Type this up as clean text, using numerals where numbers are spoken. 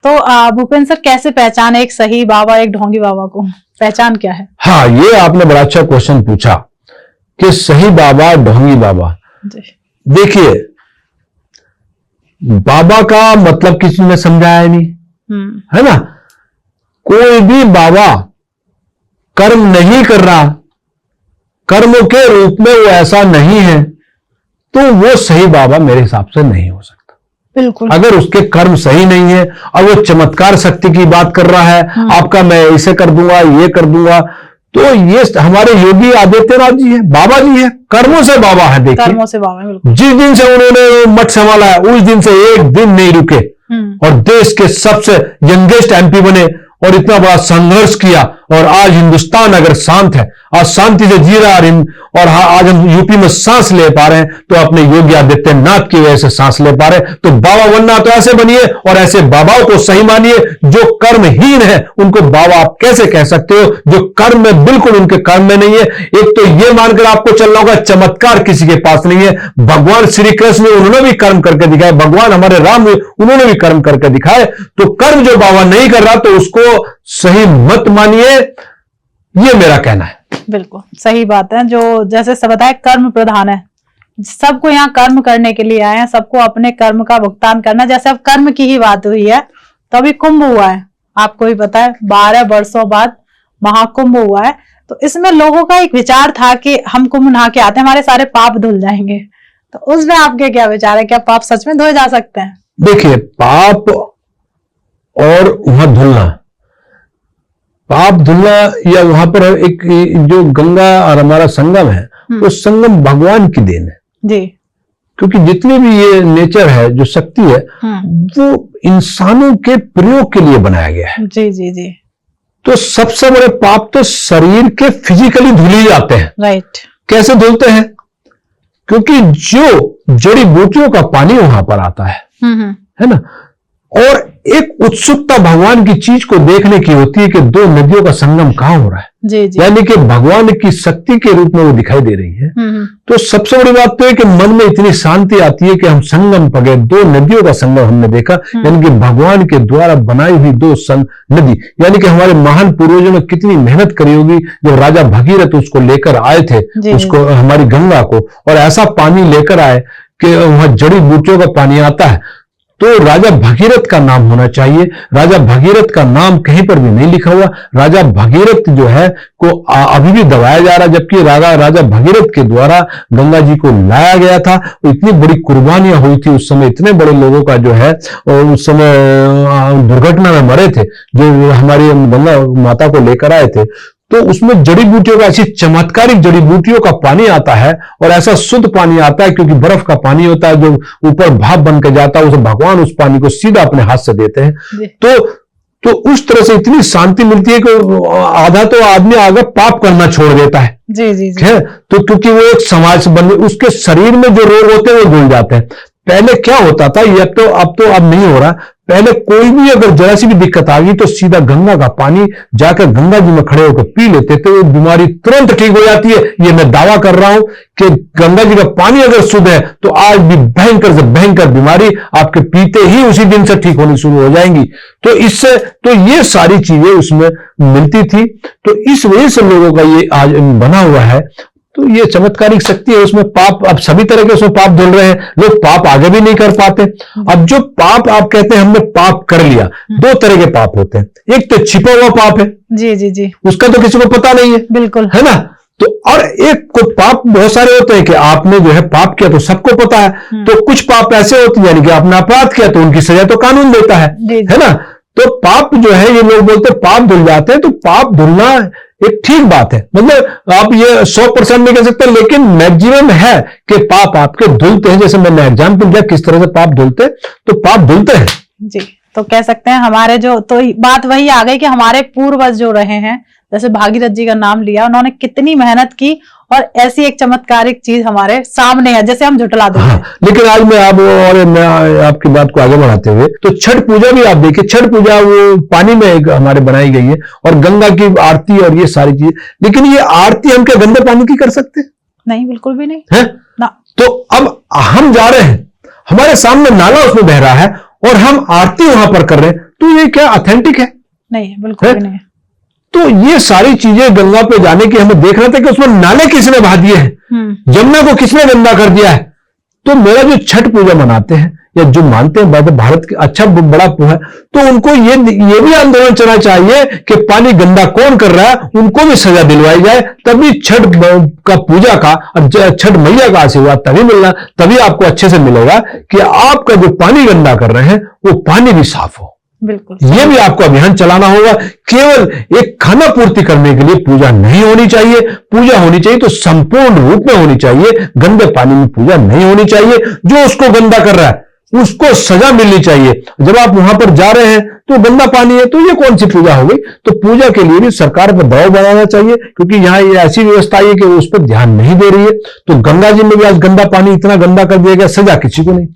तो भूपेंद्र सर, कैसे पहचाने एक सही बाबा एक ढोंगी बाबा को? पहचान क्या है? हाँ, ये आपने बड़ा अच्छा क्वेश्चन पूछा कि सही बाबा ढोंगी बाबा। देखिए, बाबा का मतलब किसी ने समझाया नहीं, है ना। कोई भी बाबा कर्म नहीं कर रहा, कर्म के रूप में वो ऐसा नहीं है, तो वो सही बाबा मेरे हिसाब से नहीं हो सकता। बिल्कुल। अगर उसके कर्म सही नहीं है और वो चमत्कार शक्ति की बात कर रहा है, आपका मैं इसे कर दूंगा, ये कर दूंगा, तो ये हमारे योगी आदित्यनाथ जी है, बाबा जी है, कर्मों से बाबा है। देखिए, कर्मों से बाबा है। जिस दिन से उन्होंने मठ संभाला है उस दिन से एक दिन नहीं रुके और देश के सबसे यंगेस्ट एमपी बने और इतना बड़ा संघर्ष किया। और आज हिंदुस्तान अगर शांत है, आज शांति से जी रहा है, और आज हम यूपी में सांस ले पा रहे हैं तो अपने योगी आदित्यनाथ की वजह से सांस ले पा रहे हैं। तो बाबा बनना तो ऐसे बनिए और ऐसे बाबाओं को सही मानिए। जो कर्महीन है उनको बाबा आप कैसे कह सकते हो? जो कर्म में बिल्कुल उनके कर्म में नहीं है। एक तो ये मानकर आपको चलना होगा चमत्कार किसी के पास नहीं है। भगवान श्री कृष्ण उन्होंने भी कर्म करके दिखाए, भगवान हमारे राम उन्होंने भी कर्म करके दिखाए। तो कर्म जो बाबा नहीं कर रहा तो उसको सही मत मानिए, ये मेरा कहना है। बिल्कुल सही बात है। जो जैसे सब बताया, कर्म प्रधान है, सबको यहाँ कर्म करने के लिए आए हैं, सबको अपने कर्म का भुगतान करना। जैसे अब कर्म की ही बात हुई है तो अभी कुंभ हुआ है, आपको भी पता है, 12 वर्षों बाद महाकुंभ हुआ है। तो इसमें लोगों का एक विचार था कि हम कुंभ नहा के आते हैं, हमारे सारे पाप धुल जाएंगे। तो उसमें आपके क्या विचार है? क्या पाप सच में धोए जा सकते हैं? देखिए, पाप और वहां धुलना, पाप धुलना या वहां पर एक जो गंगा और हमारा संगम है, वो संगम भगवान की देन है जी। क्योंकि जितनी भी ये नेचर है, जो शक्ति है, वो इंसानों के प्रयोग के लिए बनाया गया है। जी जी जी। तो सबसे बड़े पाप तो शरीर के फिजिकली धुल जाते हैं। राइट। कैसे धुलते हैं? क्योंकि जो जड़ी बूटियों का पानी वहां पर आता है ना, और एक उत्सुकता भगवान की चीज को देखने की होती है कि दो नदियों का संगम कहां हो रहा है। जी जी। यानी कि भगवान की शक्ति के रूप में वो दिखाई दे रही है। तो सबसे बड़ी बात तो है कि मन में इतनी शांति आती है कि हम संगम पर गए, दो नदियों का संगम हमने देखा, यानी कि भगवान के द्वारा बनाई हुई दो नदी। यानी कि हमारे महान पूर्वजों ने कितनी मेहनत करी होगी जब राजा भगीरथ उसको लेकर आए थे, उसको हमारी गंगा को, और ऐसा पानी लेकर आए कि वहां जड़ी बूटियों का पानी आता है। तो राजा भगीरथ का नाम होना चाहिए। राजा भगीरथ का नाम कहीं पर भी नहीं लिखा हुआ। राजा भगीरथ जो है को अभी भी दबाया जा रहा, जबकि राजा भगीरथ के द्वारा गंगा जी को लाया गया था। इतनी बड़ी कुर्बानियां हुई थी उस समय, इतने बड़े लोगों का जो है उस समय दुर्घटना में मरे थे जो हमारी गंगा माता को लेकर आए थे। तो उसमें जड़ी बूटियों का, ऐसी चमत्कारिक जड़ी बूटियों का पानी आता है और ऐसा शुद्ध पानी आता है क्योंकि बर्फ का पानी होता है जो ऊपर भाप बन के जाता है, उसे भगवान उस पानी को सीधा अपने हाथ से देते हैं। तो उस तरह से इतनी शांति मिलती है कि आधा तो आदमी आगे पाप करना छोड़ देता है। जी जी जी। है तो क्योंकि वो एक समाज से बन, उसके शरीर में जो रोग होते हैं वो धुल जाते हैं। पहले क्या होता था, ये अब नहीं हो रहा। पहले कोई भी अगर जरा सी भी दिक्कत आ गई तो सीधा गंगा का पानी जाकर गंगा जी में खड़े होकर पी लेते थे, वो बीमारी तुरंत ठीक हो जाती है। ये मैं दावा कर रहा हूं कि गंगा जी का पानी अगर शुद्ध है तो आज भी भयंकर से भयंकर बीमारी आपके पीते ही उसी दिन से ठीक होनी शुरू हो जाएंगी। तो इससे तो ये सारी चीजें उसमें मिलती थी। तो इस वजह से लोगों का ये आज बना हुआ है। तो ये चमत्कारिक शक्ति है उसमें। पाप अब सभी तरह के उसमें पाप धुल रहे हैं, लोग पाप आगे भी नहीं कर पाते। अब जो पाप आप कहते हैं हमने पाप कर लिया, दो तरह के पाप होते हैं। एक तो छिपा हुआ पाप है, जी जी जी, उसका तो किसी को पता नहीं है, बिल्कुल, है ना। तो और एक को पाप बहुत सारे होते हैं कि आपने जो है पाप किया तो सबको पता है। तो कुछ पाप ऐसे होते हैं यानी कि आपने अपराध किया तो उनकी सजा तो कानून देता है ना। तो पाप जो है, ये लोग बोलते हैं पाप धुल जाते हैं, तो पाप धुलना एक ठीक बात है। मतलब आप ये 100% नहीं कह सकते, लेकिन मैक्सिमम है कि पाप आपके धुलते हैं। जैसे मैंने एग्जाम्पल दिया किस तरह से पाप धुलते, तो पाप धुलते हैं जी। तो कह सकते हैं हमारे जो, तो बात वही आ गई कि हमारे पूर्वज जो रहे हैं, जैसे भागीरथ जी का नाम लिया, उन्होंने कितनी मेहनत की और ऐसी एक चमत्कारिक चीज हमारे सामने है, जैसे हम झुटला देते हैं। लेकिन आज मैं आपकी बात को आगे बढ़ाते हुए, तो छठ पूजा भी आप देखिए, छठ पूजा वो पानी में हमारे बनाई गई है और गंगा की आरती और ये सारी चीज। लेकिन ये आरती हम क्या गंदे पानी की कर सकते? नहीं, बिल्कुल भी नहीं है ना। तो अब हम जा रहे हैं, हमारे सामने नाला उसमें बह रहा है और हम आरती वहां पर कर रहे हैं, तो ये क्या ऑथेंटिक है? नहीं, बिल्कुल भी नहीं है। तो ये सारी चीजें गंगा पे जाने की हमें देखना था कि उसमें नाले किसने बहा दिए हैं, जमुना को किसने गंदा कर दिया है। तो मेरा जो छठ पूजा मनाते हैं या जो मानते हैं भारत के अच्छा बड़ा है, तो उनको ये भी आंदोलन चलना चाहिए कि पानी गंदा कौन कर रहा है, उनको भी सजा दिलवाई जाए। तभी छठ का पूजा का और छठ मैया का आशीर्वाद तभी मिलना, तभी आपको अच्छे से मिलेगा कि आपका जो पानी गंदा कर रहे हैं वो पानी भी साफ हो। बिल्कुल, ये भी आपको अभियान चलाना होगा। केवल एक खाना पूर्ति करने के लिए पूजा नहीं होनी चाहिए। पूजा होनी चाहिए तो संपूर्ण रूप में होनी चाहिए। गंदे पानी में पूजा नहीं होनी चाहिए। जो उसको गंदा कर रहा है उसको सजा मिलनी चाहिए। जब आप वहां पर जा रहे हैं तो गंदा पानी है, तो ये कौन सी पूजा हो गई? तो पूजा के लिए भी सरकार पर दबाव बनाना चाहिए, क्योंकि यहाँ ये ऐसी व्यवस्था है कि उस पर ध्यान नहीं दे रही है। तो गंगा जी में भी आज गंदा पानी इतना गंदा कर दिया गया, सजा किसी को नहीं।